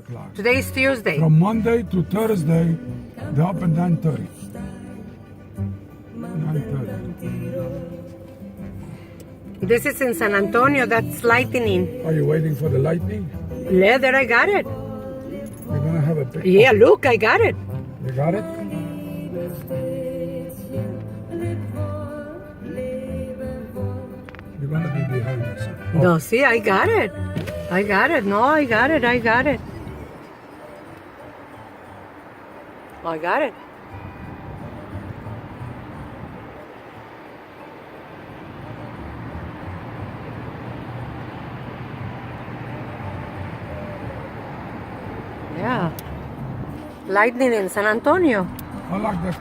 o'clock. Today is Tuesday. From Monday to Thursday, they open 9:30. 9:30. This is in San Antonio. That's lightning. Are you waiting for the lightning? Yeah, there I got it. You're gonna have a big. Yeah, look, I got it. You got it? You're gonna be behind us. No, see, I got it. I got it. No, I got it. I got it. I got it. Yeah. Lightning in San Antonio. I like that